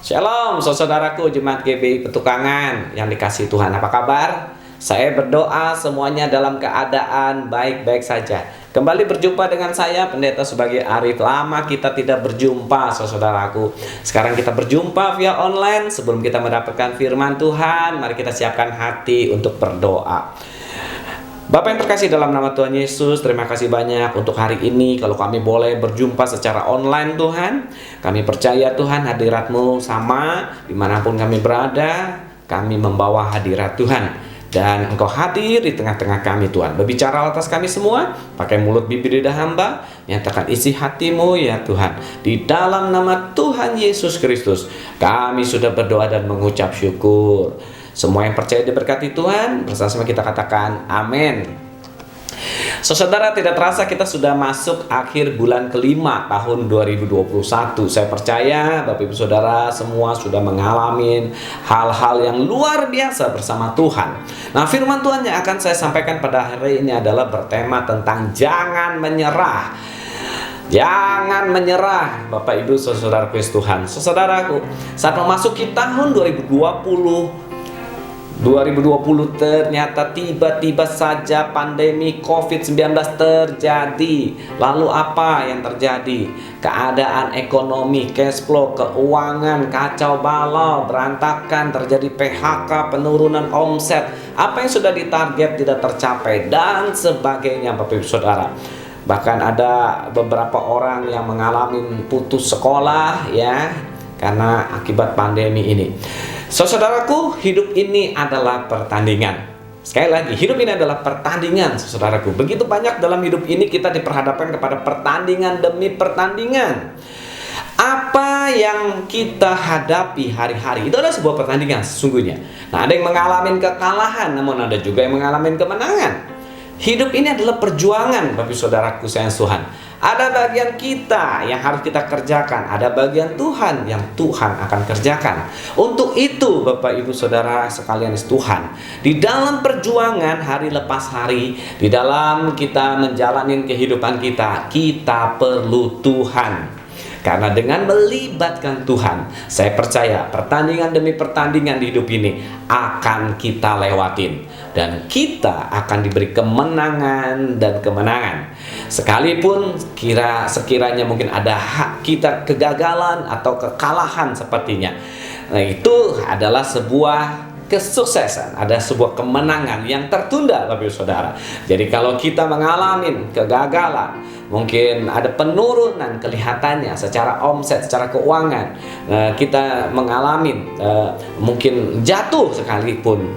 Shalom, saudaraku Jemaat GBI Petukangan yang dikasihi Tuhan. Apa kabar? Saya berdoa semuanya dalam keadaan baik-baik saja. Kembali berjumpa dengan saya, Pendeta Subagio Arif. Lama kita tidak berjumpa, saudaraku. Sekarang kita berjumpa via online. Sebelum kita mendapatkan firman Tuhan, mari kita siapkan hati untuk berdoa. Bapak yang terkasih dalam nama Tuhan Yesus, terima kasih banyak untuk hari ini. Kalau kami boleh berjumpa secara online Tuhan, kami percaya Tuhan hadirat-Mu sama dimanapun kami berada. Kami membawa hadirat Tuhan, dan Engkau hadir di tengah-tengah kami Tuhan. Berbicara atas kami semua, pakai mulut bibir lidah hamba, nyatakan isi hati-Mu ya Tuhan. Di dalam nama Tuhan Yesus Kristus, kami sudah berdoa dan mengucap syukur. Semua yang percaya diberkati Tuhan, bersama-sama kita katakan amin. Saudara, tidak terasa kita sudah masuk akhir bulan kelima tahun 2021. Saya percaya Bapak Ibu Saudara semua sudah mengalami hal-hal yang luar biasa bersama Tuhan. Nah, firman Tuhan yang akan saya sampaikan pada hari ini adalah bertema tentang jangan menyerah. Jangan menyerah, Bapak Ibu Saudara Tuhan. Saudaraku, saat memasuki tahun 2020 ternyata tiba-tiba saja pandemi COVID-19 terjadi. Lalu apa yang terjadi? Keadaan ekonomi, cash flow, keuangan, kacau balau, berantakan, terjadi PHK, penurunan omset. Apa yang sudah ditarget tidak tercapai, dan sebagainya, Bapak Ibu Saudara. Bahkan ada beberapa orang yang mengalami putus sekolah ya, karena akibat pandemi ini. Saudaraku, hidup ini adalah pertandingan. Sekali lagi, hidup ini adalah pertandingan, saudaraku. Begitu banyak dalam hidup ini kita diperhadapkan kepada pertandingan demi pertandingan. Apa yang kita hadapi hari-hari itu adalah sebuah pertandingan sesungguhnya. Nah, ada yang mengalami kekalahan, namun ada juga yang mengalami kemenangan. Hidup ini adalah perjuangan, Bapak Saudaraku sayang Tuhan. Ada bagian kita yang harus kita kerjakan, ada bagian Tuhan yang Tuhan akan kerjakan. Untuk itu Bapak Ibu Saudara sekalian Tuhan, di dalam perjuangan hari lepas hari, di dalam kita menjalani kehidupan kita, kita perlu Tuhan. Karena dengan melibatkan Tuhan, saya percaya pertandingan demi pertandingan di hidup ini akan kita lewatin, dan kita akan diberi kemenangan dan kemenangan. Sekalipun sekiranya mungkin ada kita kegagalan atau kekalahan sepertinya, nah itu adalah sebuah kesuksesan, ada sebuah kemenangan yang tertunda, Bapak Ibu Saudara. Jadi kalau kita mengalami kegagalan, mungkin ada penurunan kelihatannya secara omset, secara keuangan, kita mengalami mungkin jatuh sekalipun,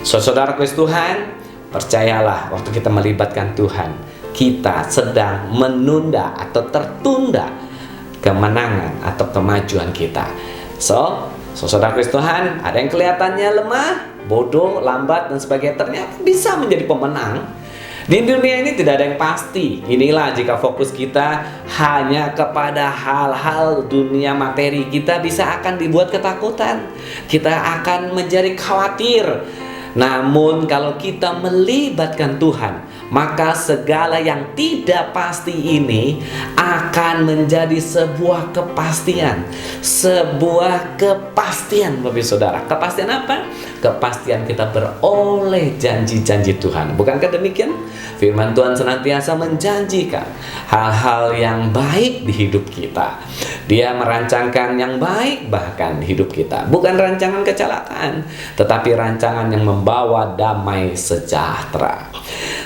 saudara Kristus Tuhan, percayalah waktu kita melibatkan Tuhan, kita sedang menunda atau tertunda kemenangan atau kemajuan kita. Saudara Kristus Tuhan, ada yang kelihatannya lemah, bodoh, lambat, dan sebagainya, ternyata bisa menjadi pemenang. Di dunia ini tidak ada yang pasti. Inilah jika fokus kita hanya kepada hal-hal dunia materi, kita bisa akan dibuat ketakutan. Kita akan menjadi khawatir. Namun kalau kita melibatkan Tuhan, maka segala yang tidak pasti ini akan menjadi sebuah kepastian. Sebuah kepastian, Bapak Saudara. Kepastian apa? Kepastian kita beroleh janji-janji Tuhan. Bukankah demikian? Firman Tuhan senantiasa menjanjikan hal-hal yang baik di hidup kita. Dia merancangkan yang baik bahkan di hidup kita. Bukan rancangan kecelakaan, tetapi rancangan yang membawa damai sejahtera.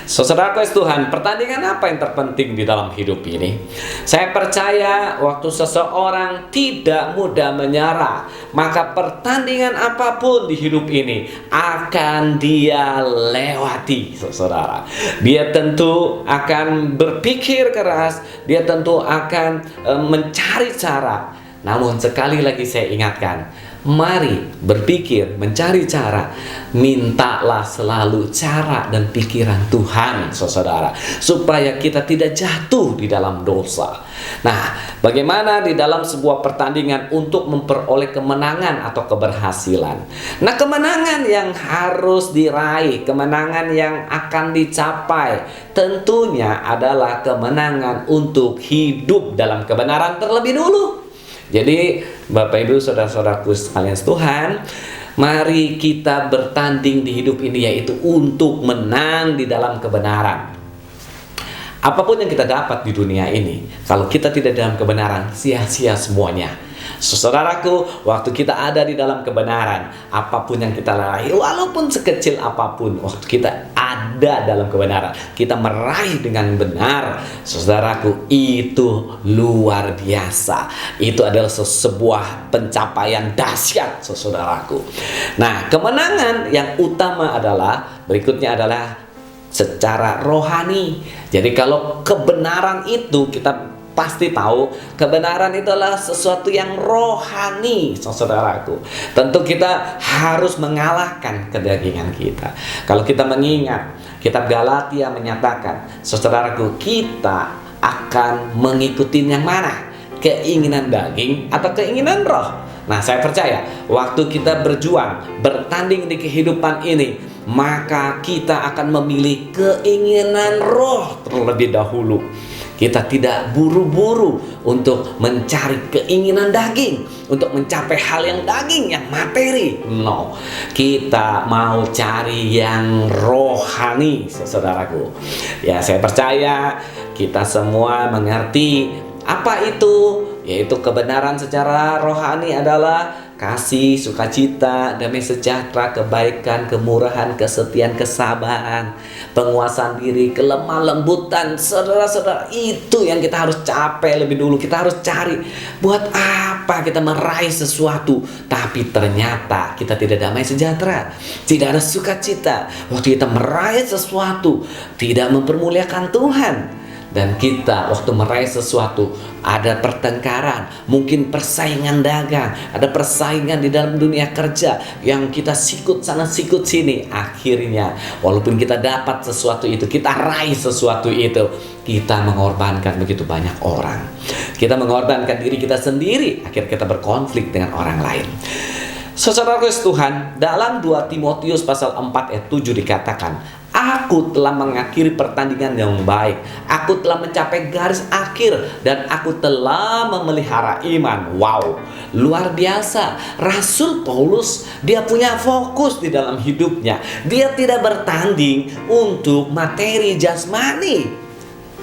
Saudara Tuhan, pertandingan apa yang terpenting di dalam hidup ini? Saya percaya waktu seseorang tidak mudah menyerah, maka pertandingan apapun di hidup ini akan dia lewati, saudara. Dia tentu akan berpikir keras, dia tentu akan mencari cara. Namun sekali lagi saya ingatkan, mari berpikir, mencari cara. Mintalah selalu cara dan pikiran Tuhan, saudara, supaya kita tidak jatuh di dalam dosa. Nah, bagaimana di dalam sebuah pertandingan untuk memperoleh kemenangan atau keberhasilan? Nah, kemenangan yang harus diraih, kemenangan yang akan dicapai, tentunya adalah kemenangan untuk hidup dalam kebenaran terlebih dulu. Jadi Bapak Ibu saudara-saudaraku sekalian Tuhan, mari kita bertanding di hidup ini, yaitu untuk menang di dalam kebenaran. Apapun yang kita dapat di dunia ini, kalau kita tidak dalam kebenaran, sia-sia semuanya. Saudaraku, waktu kita ada di dalam kebenaran, apapun yang kita raih, walaupun sekecil apapun, waktu kita ada dalam kebenaran, kita meraih dengan benar, saudaraku, itu luar biasa. Itu adalah sebuah pencapaian dahsyat, saudaraku. Nah, kemenangan yang utama adalah, berikutnya adalah secara rohani. Jadi kalau kebenaran itu, kita pasti tahu kebenaran itu adalah sesuatu yang rohani, saudaraku. Tentu kita harus mengalahkan kedagingan kita. Kalau kita mengingat kitab Galatia menyatakan, saudaraku, kita akan mengikuti yang mana? Keinginan daging atau keinginan roh? Nah, saya percaya waktu kita berjuang, bertanding di kehidupan ini, maka kita akan memilih keinginan roh terlebih dahulu. Kita tidak buru-buru untuk mencari keinginan daging, untuk mencapai hal yang daging, yang materi. No, kita mau cari yang rohani, saudaraku. Ya, saya percaya kita semua mengerti apa itu, yaitu kebenaran secara rohani adalah kasih, sukacita, damai sejahtera, kebaikan, kemurahan, kesetiaan, kesabaran, penguasaan diri, kelemah lembutan. Saudara-saudara, itu yang kita harus capai lebih dulu. Kita harus cari, buat apa kita meraih sesuatu tapi ternyata kita tidak damai sejahtera, tidak ada sukacita. Waktu kita meraih sesuatu tidak mempermuliakan Tuhan. Dan kita waktu meraih sesuatu ada pertengkaran, mungkin persaingan dagang, ada persaingan di dalam dunia kerja yang kita sikut sana sikut sini. Akhirnya walaupun kita dapat sesuatu itu, kita raih sesuatu itu, kita mengorbankan begitu banyak orang. Kita mengorbankan diri kita sendiri, akhirnya kita berkonflik dengan orang lain. Saudara Tuhan, dalam 2 Timotius pasal 4 ayat 7 dikatakan, aku telah mengakhiri pertandingan yang baik, aku telah mencapai garis akhir, dan aku telah memelihara iman. Wow, luar biasa. Rasul Paulus, dia punya fokus di dalam hidupnya. Dia tidak bertanding untuk materi jasmani.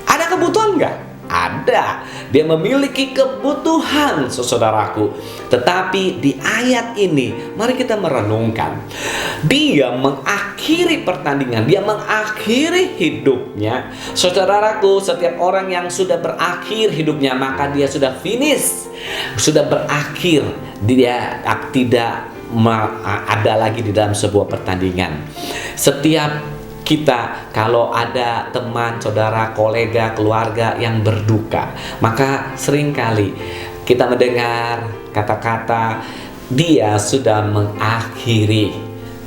Ada kebutuhan enggak? Ada. Dia memiliki kebutuhan, saudaraku. Tetapi di ayat ini, mari kita merenungkan. Dia mengakhiri pertandingan, dia mengakhiri hidupnya. Saudaraku, setiap orang yang sudah berakhir hidupnya, maka dia sudah finish, sudah berakhir. Dia tidak ada lagi di dalam sebuah pertandingan. Setiap kita kalau ada teman, saudara, kolega, keluarga yang berduka, maka seringkali kita mendengar kata-kata, dia sudah mengakhiri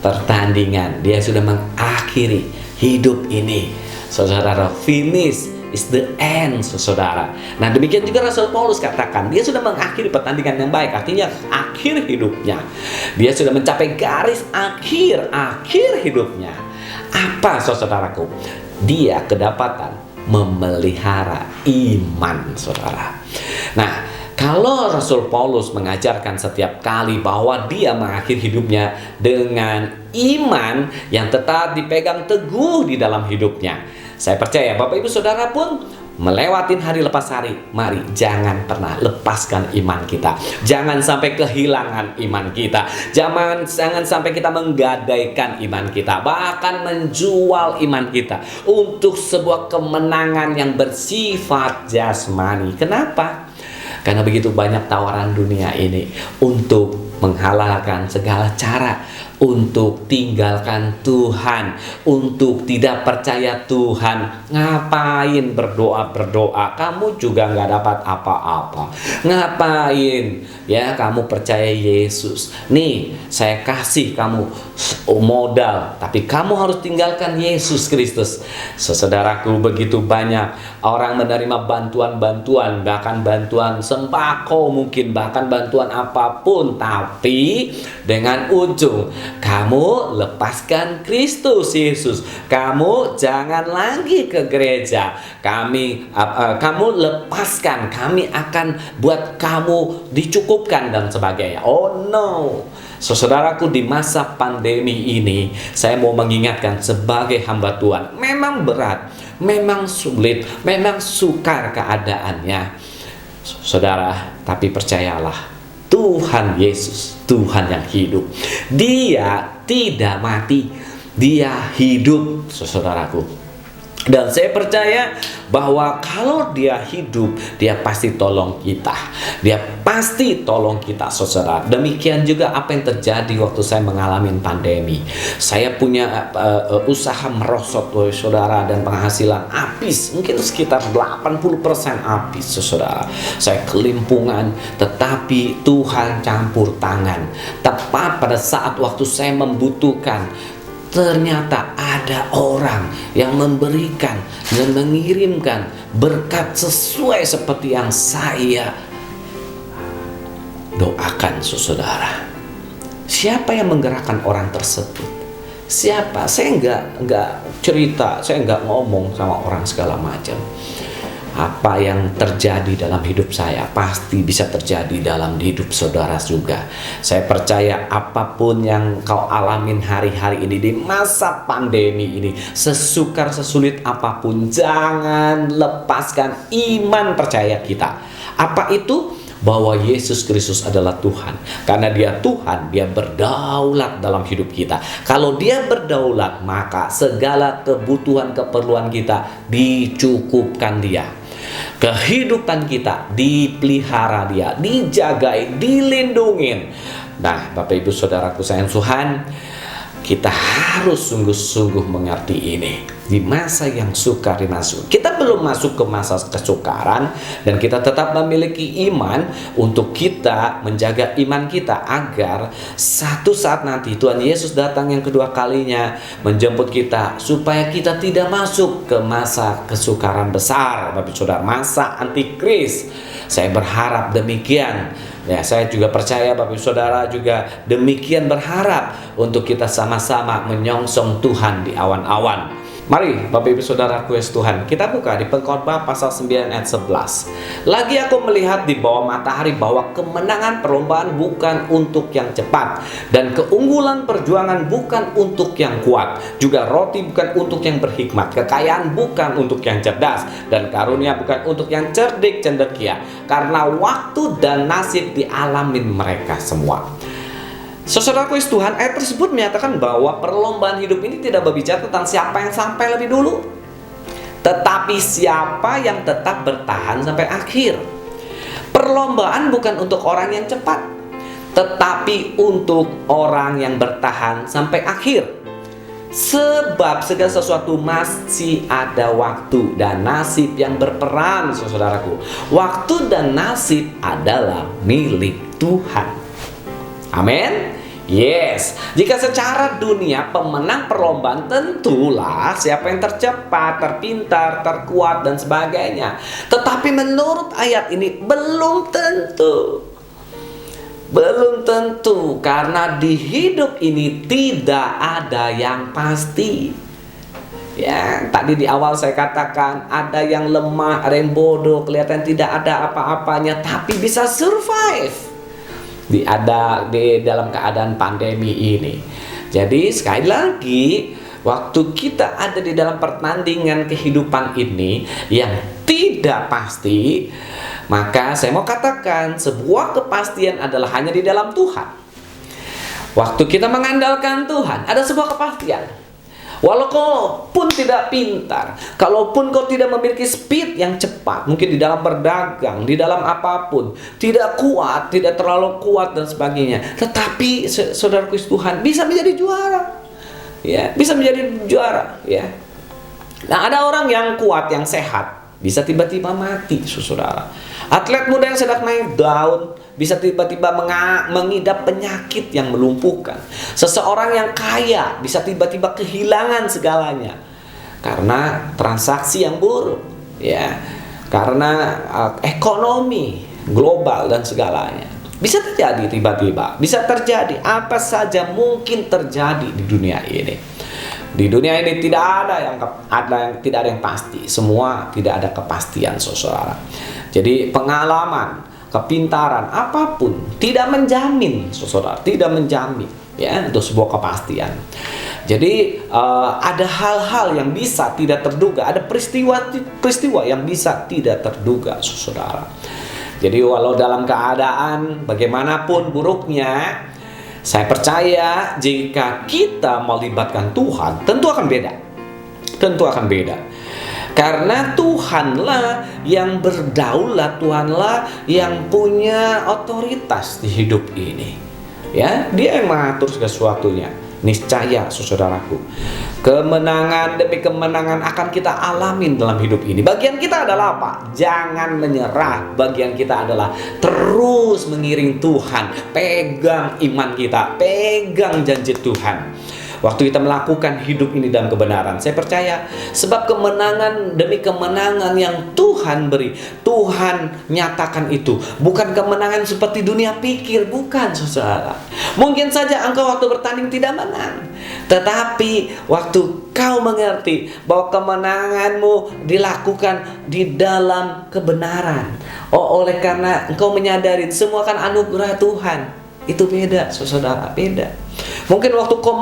pertandingan, dia sudah mengakhiri hidup ini. Saudara, finish is the end, saudara. Nah, demikian juga Rasul Paulus katakan, dia sudah mengakhiri pertandingan yang baik, artinya akhir hidupnya. Dia sudah mencapai garis akhir hidupnya. Apa, saudaraku? Dia kedapatan memelihara iman, saudara. Nah, kalau Rasul Paulus mengajarkan setiap kali bahwa dia mengakhiri hidupnya dengan iman yang tetap dipegang teguh di dalam hidupnya, saya percaya Bapak Ibu Saudara pun melewatin hari lepas hari. Mari jangan pernah lepaskan iman kita. Jangan sampai kehilangan iman kita. Jangan sampai kita menggadaikan iman kita, bahkan menjual iman kita untuk sebuah kemenangan yang bersifat jasmani. Kenapa? Karena begitu banyak tawaran dunia ini untuk menghalalkan segala cara untuk tinggalkan Tuhan, untuk tidak percaya Tuhan. Ngapain berdoa? Kamu juga nggak dapat apa-apa. Ngapain ya kamu percaya Yesus? Nih, saya kasih kamu modal, tapi kamu harus tinggalkan Yesus Kristus. Saudaraku, begitu banyak orang menerima bantuan-bantuan, bahkan bantuan sembako mungkin, bahkan bantuan apapun, tapi dengan ujung kamu lepaskan Kristus Yesus. Kamu jangan lagi ke gereja. Kamu lepaskan, kami akan buat kamu dicukupkan dan sebagainya. Oh no. Saudaraku, di masa pandemi ini saya mau mengingatkan sebagai hamba Tuhan, memang berat, memang sulit, memang sukar keadaannya, saudara, tapi percayalah, Tuhan Yesus, Tuhan yang hidup, Dia tidak mati, Dia hidup, saudaraku. Dan saya percaya bahwa kalau Dia hidup, Dia pasti tolong kita. Dia pasti tolong kita, saudara. Demikian juga apa yang terjadi waktu saya mengalami pandemi. Saya punya usaha merosot, saudara, dan penghasilan habis. Mungkin sekitar 80% habis, saudara. Saya kelimpungan, tetapi Tuhan campur tangan. Tepat pada saat waktu saya membutuhkan, ternyata ada orang yang memberikan dan mengirimkan berkat sesuai seperti yang saya doakan, saudara. Siapa yang menggerakkan orang tersebut? Siapa? Saya enggak cerita, saya enggak ngomong sama orang segala macam. Apa yang terjadi dalam hidup saya pasti bisa terjadi dalam hidup saudara juga. Saya percaya apapun yang kau alamin hari-hari ini di masa pandemi ini, sesukar sesulit apapun, jangan lepaskan iman percaya kita. Apa itu? Bahwa Yesus Kristus adalah Tuhan. Karena Dia Tuhan, Dia berdaulat dalam hidup kita. Kalau Dia berdaulat, maka segala kebutuhan keperluan kita dicukupkan Dia. Kehidupan kita dipelihara Dia, dijagai, dilindungin. Nah, Bapak Ibu Saudaraku sayang Tuhan, kita harus sungguh-sungguh mengerti ini. Di masa yang sukar dimasuki, kita belum masuk ke masa kesukaran, dan kita tetap memiliki iman untuk kita menjaga iman kita agar satu saat nanti Tuhan Yesus datang yang kedua kalinya menjemput kita, supaya kita tidak masuk ke masa kesukaran besar, Bapak Saudara, masa antikris. Saya berharap demikian. Ya, saya juga percaya Bapak Saudara juga demikian berharap untuk kita sama-sama menyongsong Tuhan di awan-awan. Mari Bapak Ibu Saudara kues Tuhan, kita buka di Pengkhotbah pasal 9 ayat 11. Lagi aku melihat di bawah matahari bahwa kemenangan perlombaan bukan untuk yang cepat, dan keunggulan perjuangan bukan untuk yang kuat, juga roti bukan untuk yang berhikmat, kekayaan bukan untuk yang cerdas, dan karunia bukan untuk yang cerdik cendekia, karena waktu dan nasib dialamin mereka semua. Saudara kuis Tuhan, ayat tersebut menyatakan bahwa perlombaan hidup ini tidak berbicara tentang siapa yang sampai lebih dulu, tetapi siapa yang tetap bertahan sampai akhir. Perlombaan bukan untuk orang yang cepat, tetapi untuk orang yang bertahan sampai akhir. Sebab segala sesuatu masih ada waktu dan nasib yang berperan, saudaraku. Waktu dan nasib adalah milik Tuhan. Amin. Yes. Jika secara dunia pemenang perlombaan tentulah siapa yang tercepat, terpintar, terkuat dan sebagainya. Tetapi menurut ayat ini belum tentu. Belum tentu, karena di hidup ini tidak ada yang pasti. Ya, tadi di awal saya katakan ada yang lemah, ada yang bodoh, kelihatan tidak ada apa-apanya tapi bisa survive di dalam keadaan pandemi ini. Jadi sekali lagi, waktu kita ada di dalam pertandingan kehidupan ini yang tidak pasti, maka saya mau katakan sebuah kepastian adalah hanya di dalam Tuhan. Waktu kita mengandalkan Tuhan, ada sebuah kepastian. Walaupun tidak pintar, kalaupun kau tidak memiliki speed yang cepat, mungkin di dalam berdagang, di dalam apapun, tidak kuat, tidak terlalu kuat dan sebagainya, tetapi saudaraku Tuhan bisa menjadi juara, ya, bisa menjadi juara, ya. Nah, ada orang yang kuat, yang sehat, bisa tiba-tiba mati, saudara. Atlet muda yang sedang naik daun bisa tiba-tiba mengidap penyakit yang melumpuhkan. Seseorang yang kaya bisa tiba-tiba kehilangan segalanya karena transaksi yang buruk, ya, karena ekonomi global dan segalanya. Bisa terjadi tiba-tiba, bisa terjadi apa saja mungkin terjadi di dunia ini. Di dunia ini tidak ada yang pasti, semua tidak ada kepastian, saudara. Jadi pengalaman, kepintaran apapun tidak menjamin, saudara, tidak menjamin ya untuk sebuah kepastian. Jadi ada hal-hal yang bisa tidak terduga, ada peristiwa yang bisa tidak terduga, saudara. Jadi walau dalam keadaan bagaimanapun buruknya, saya percaya jika kita melibatkan Tuhan, tentu akan beda. Tentu akan beda. Karena Tuhanlah yang berdaulat, Tuhanlah yang punya otoritas di hidup ini. Ya, Dia yang mengatur segala sesuatunya. Niscaya, saudaraku, kemenangan demi kemenangan akan kita alamin dalam hidup ini. Bagian kita adalah apa? Jangan menyerah. Bagian kita adalah terus mengiring Tuhan. Pegang iman kita, pegang janji Tuhan. Waktu kita melakukan hidup ini dalam kebenaran, saya percaya sebab kemenangan demi kemenangan yang Tuhan beri, Tuhan nyatakan itu. Bukan kemenangan seperti dunia pikir, bukan, saudara. Mungkin saja engkau waktu bertanding tidak menang, tetapi waktu kau mengerti bahwa kemenanganmu dilakukan di dalam kebenaran, oleh karena engkau menyadari semua kan anugerah Tuhan. Itu beda, saudara, beda. Mungkin waktu kau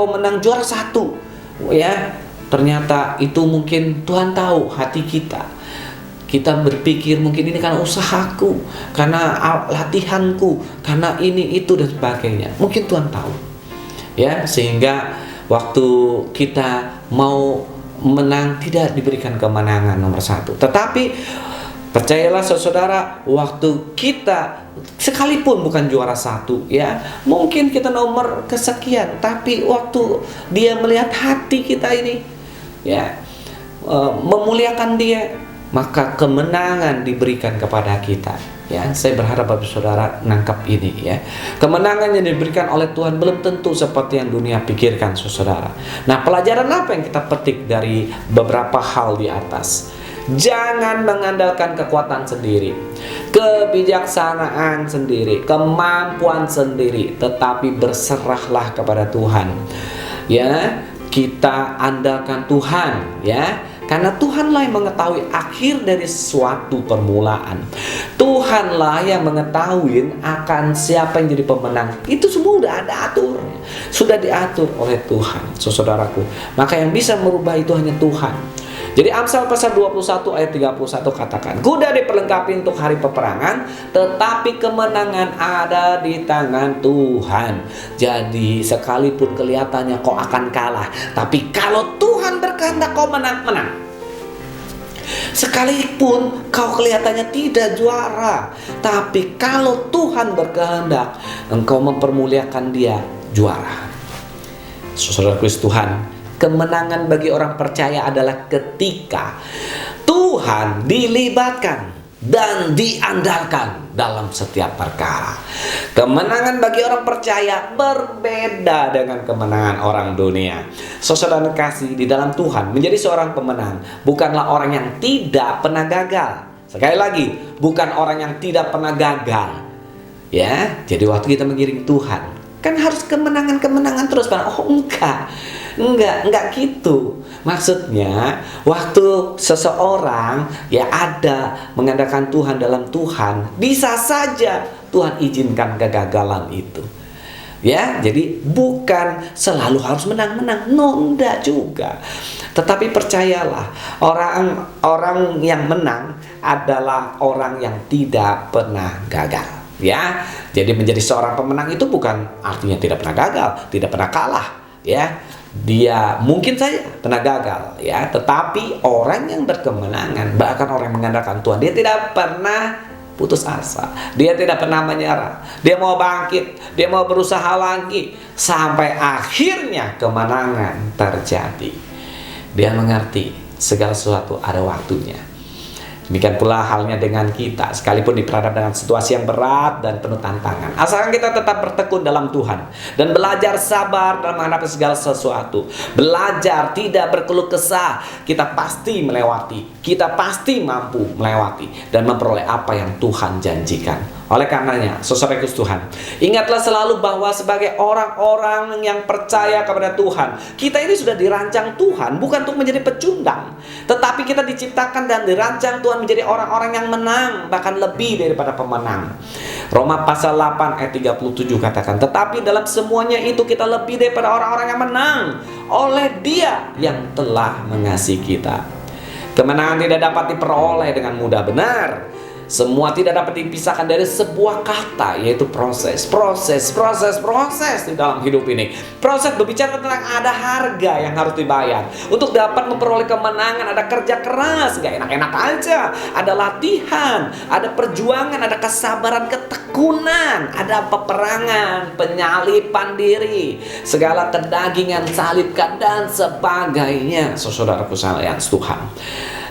menang juara 1, ya, ternyata itu mungkin Tuhan tahu hati kita. Kita berpikir mungkin ini karena usahaku, karena latihanku, karena ini itu dan sebagainya. Mungkin Tuhan tahu, ya, sehingga waktu kita mau menang tidak diberikan kemenangan nomor 1. Tetapi percayalah saudara, waktu kita sekalipun bukan juara 1, ya, mungkin kita nomor kesekian, tapi waktu Dia melihat hati kita ini, ya, memuliakan Dia, maka kemenangan diberikan kepada kita. Ya, saya berharap Bapak Saudara nangkap ini, ya. Kemenangan yang diberikan oleh Tuhan belum tentu seperti yang dunia pikirkan, saudara. Nah, pelajaran apa yang kita petik dari beberapa hal di atas? Jangan mengandalkan kekuatan sendiri, kebijaksanaan sendiri, kemampuan sendiri, tetapi berserahlah kepada Tuhan. Ya, kita andalkan Tuhan, ya. Karena Tuhanlah yang mengetahui akhir dari suatu permulaan. Tuhanlah yang mengetahui akan siapa yang jadi pemenang. Itu semua udah ada atur, sudah diatur oleh Tuhan, saudaraku. Maka yang bisa merubah itu hanya Tuhan. Jadi Amsal pasal 21 ayat 31 katakan, kuda diperlengkapi untuk hari peperangan, tetapi kemenangan ada di tangan Tuhan. Jadi sekalipun kelihatannya kau akan kalah, tapi kalau Tuhan berkehendak kau menang. Sekalipun kau kelihatannya tidak juara, tapi kalau Tuhan berkehendak, engkau mempermuliakan Dia, juara. Saudara Kristus Tuhan, kemenangan bagi orang percaya adalah ketika Tuhan dilibatkan dan diandalkan dalam setiap perkara. Kemenangan bagi orang percaya berbeda dengan kemenangan orang dunia. Saudara kasih, di dalam Tuhan menjadi seorang pemenang bukanlah orang yang tidak pernah gagal. Sekali lagi, bukan orang yang tidak pernah gagal. Ya, jadi waktu kita mengiring Tuhan, kan harus kemenangan terus, Pak. Oh, enggak gitu. Maksudnya, waktu seseorang ya ada mengandalkan Tuhan dalam Tuhan, bisa saja Tuhan izinkan kegagalan itu. Ya, jadi bukan selalu harus menang-menang, enggak juga. Tetapi percayalah, orang yang menang adalah orang yang tidak pernah gagal. Ya, jadi menjadi seorang pemenang itu bukan artinya tidak pernah gagal, tidak pernah kalah. Ya, dia mungkin saja pernah gagal, ya, tetapi orang yang berkemenangan, bahkan orang yang mengandalkan Tuhan, dia tidak pernah putus asa, dia tidak pernah menyerah, dia mau bangkit, dia mau berusaha lagi sampai akhirnya kemenangan terjadi. Dia mengerti segala sesuatu ada waktunya. Demikian pula halnya dengan kita, sekalipun diperhadapkan dengan situasi yang berat dan penuh tantangan, asalkan kita tetap bertekun dalam Tuhan dan belajar sabar dalam menghadapi segala sesuatu, belajar tidak berkeluh kesah, kita pasti melewati, kita pasti mampu melewati dan memperoleh apa yang Tuhan janjikan. Oleh karenanya, saudara Kristus Tuhan, ingatlah selalu bahwa sebagai orang-orang yang percaya kepada Tuhan, kita ini sudah dirancang Tuhan bukan untuk menjadi pecundang, tetapi kita diciptakan dan dirancang Tuhan menjadi orang-orang yang menang, bahkan lebih daripada pemenang. Roma pasal 8 ayat 37 katakan, tetapi dalam semuanya itu kita lebih daripada orang-orang yang menang oleh Dia yang telah mengasihi kita. Kemenangan tidak dapat diperoleh dengan mudah, benar. Semua tidak dapat dipisahkan dari sebuah kata, yaitu proses di dalam hidup ini. Proses berbicara tentang ada harga yang harus dibayar. Untuk dapat memperoleh kemenangan ada kerja keras, gak enak-enak aja. Ada latihan, ada perjuangan, ada kesabaran, ketekunan, ada peperangan, penyalipan diri, segala kedagingan, salibkan dan sebagainya. Saudaraku sekalian Tuhan,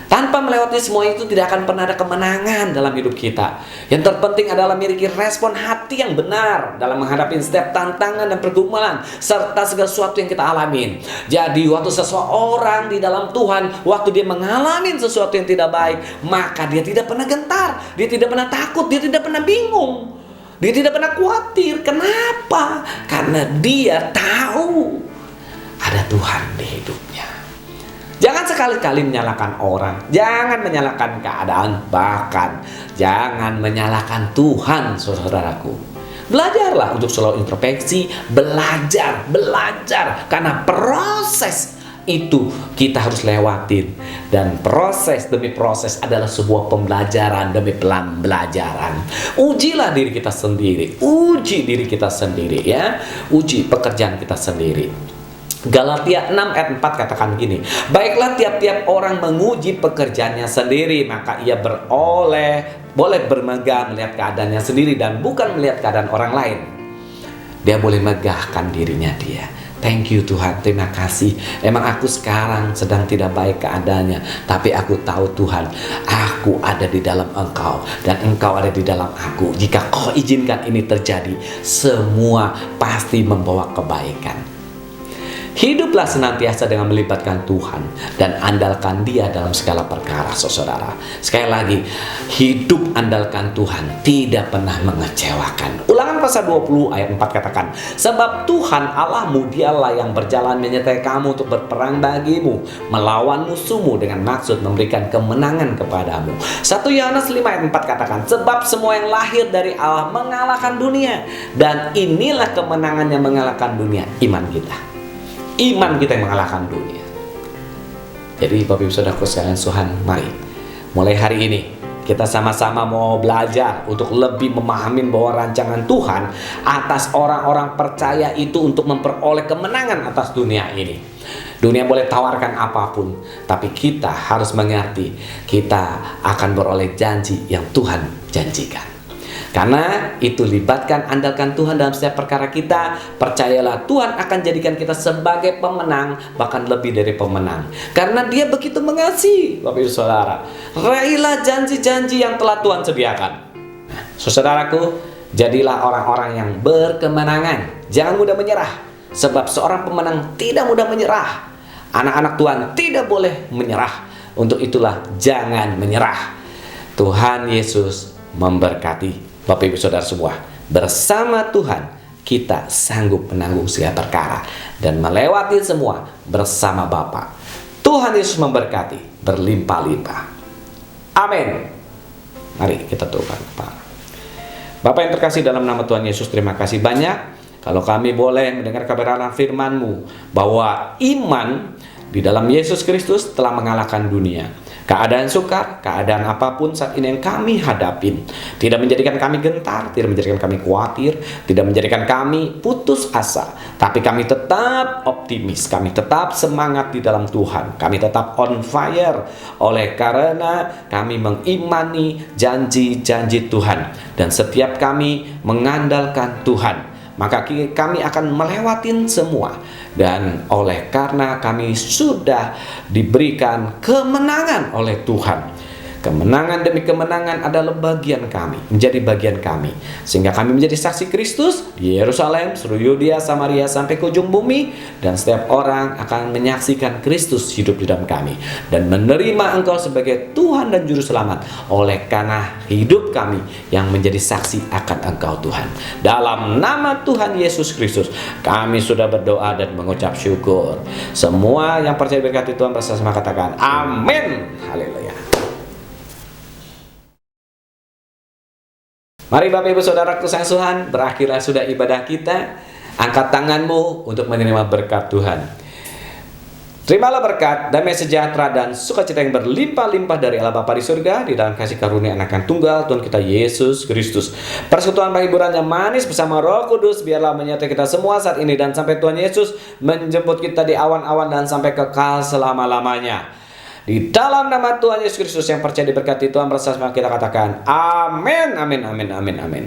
tanpa melewati semua itu tidak akan pernah ada kemenangan dalam hidup kita. Yang terpenting adalah memiliki respon hati yang benar dalam menghadapi setiap tantangan dan pergumulan serta segala sesuatu yang kita alamin. Jadi waktu seseorang di dalam Tuhan, waktu dia mengalami sesuatu yang tidak baik, maka dia tidak pernah gentar, dia tidak pernah takut, dia tidak pernah bingung, dia tidak pernah khawatir. Kenapa? Karena dia tahu ada Tuhan di hidupnya. Jangan sekali-kali menyalahkan orang, jangan menyalahkan keadaan, bahkan jangan menyalahkan Tuhan, saudaraku. Belajarlah untuk selalu introspeksi, belajar, karena proses itu kita harus lewatin, dan proses demi proses adalah sebuah pembelajaran demi pembelajaran. Ujilah diri kita sendiri, uji diri kita sendiri ya, uji pekerjaan kita sendiri. Galatia 6 ayat 4 katakan gini, baiklah tiap-tiap orang menguji pekerjaannya sendiri, maka ia boleh bermegah melihat keadaannya sendiri dan bukan melihat keadaan orang lain. Dia boleh megahkan dirinya dia. Thank you Tuhan, terima kasih. Emang aku sekarang sedang tidak baik keadaannya, tapi aku tahu Tuhan, aku ada di dalam Engkau dan Engkau ada di dalam aku. Jika Kau izinkan ini terjadi, semua pasti membawa kebaikan. Hiduplah senantiasa dengan melibatkan Tuhan dan andalkan Dia dalam segala perkara, saudara. Sekali lagi, hidup andalkan Tuhan tidak pernah mengecewakan. Ulangan pasal 20 ayat 4 katakan, sebab Tuhan Allahmu dialah yang berjalan menyertai kamu untuk berperang bagimu, melawan musuhmu dengan maksud memberikan kemenangan kepadamu. 1 Yohanes 5 ayat 4 katakan, sebab semua yang lahir dari Allah mengalahkan dunia, dan inilah kemenangan yang mengalahkan dunia, iman kita. Iman kita yang mengalahkan dunia. Jadi Bapak Ibu Saudaraku sekalian Tuhan, mari mulai hari ini kita sama-sama mau belajar untuk lebih memahami bahwa rancangan Tuhan atas orang-orang percaya itu untuk memperoleh kemenangan atas dunia ini. Dunia boleh tawarkan apapun, tapi kita harus mengerti kita akan beroleh janji yang Tuhan janjikan. Karena itu libatkan, andalkan Tuhan dalam setiap perkara kita. Percayalah Tuhan akan jadikan kita sebagai pemenang, bahkan lebih dari pemenang. Karena Dia begitu mengasihi. Bapak Ibu Saudara, raihlah janji-janji yang telah Tuhan sediakan. Nah, saudaraku, jadilah orang-orang yang berkemenangan. Jangan mudah menyerah, sebab seorang pemenang tidak mudah menyerah. Anak-anak Tuhan tidak boleh menyerah. Untuk itulah jangan menyerah. Tuhan Yesus memberkati. Bapak Ibu Saudara semua, bersama Tuhan kita sanggup menanggung segala perkara dan melewati semua bersama Bapa. Tuhan Yesus memberkati berlimpah-limpah. Amin. Mari kita tundukkan kepala. Bapak yang terkasih dalam nama Tuhan Yesus, terima kasih banyak kalau kami boleh mendengar kebenaran firman-Mu bahwa iman di dalam Yesus Kristus telah mengalahkan dunia. Keadaan sukar, keadaan apapun saat ini yang kami hadapin tidak menjadikan kami gentar, tidak menjadikan kami khawatir, tidak menjadikan kami putus asa, tapi kami tetap optimis, kami tetap semangat di dalam Tuhan, kami tetap on fire oleh karena kami mengimani janji-janji Tuhan, dan setiap kami mengandalkan Tuhan, maka kami akan melewatin semua. Dan oleh karena kami sudah diberikan kemenangan oleh Tuhan, Kemenangan demi kemenangan adalah bagian kami, menjadi bagian kami. Sehingga kami menjadi saksi Kristus di Yerusalem, seluruh Yudea, Samaria, sampai ke ujung bumi. Dan setiap orang akan menyaksikan Kristus hidup di dalam kami dan menerima Engkau sebagai Tuhan dan Juru Selamat, oleh karena hidup kami yang menjadi saksi akan Engkau Tuhan. Dalam nama Tuhan Yesus Kristus kami sudah berdoa dan mengucap syukur. Semua yang percaya berkati Tuhan bersama katakan amin. Haleluya. Mari Bapak Ibu Saudaraku sayang Tuhan, berakhirlah sudah ibadah kita. Angkat tanganmu untuk menerima berkat Tuhan. Terimalah berkat, damai sejahtera dan sukacita yang berlimpah-limpah dari Allah Bapa di surga, di dalam kasih karunia Anak yang tunggal Tuhan kita Yesus Kristus. Persekutuan penghiburan yang manis bersama Roh Kudus biarlah menyertai kita semua saat ini dan sampai Tuhan Yesus menjemput kita di awan-awan dan sampai kekal selama-lamanya. Di dalam nama Tuhan Yesus Kristus yang percaya diberkati Tuhan bersama kita katakan amin, amin, amin, amin, amin.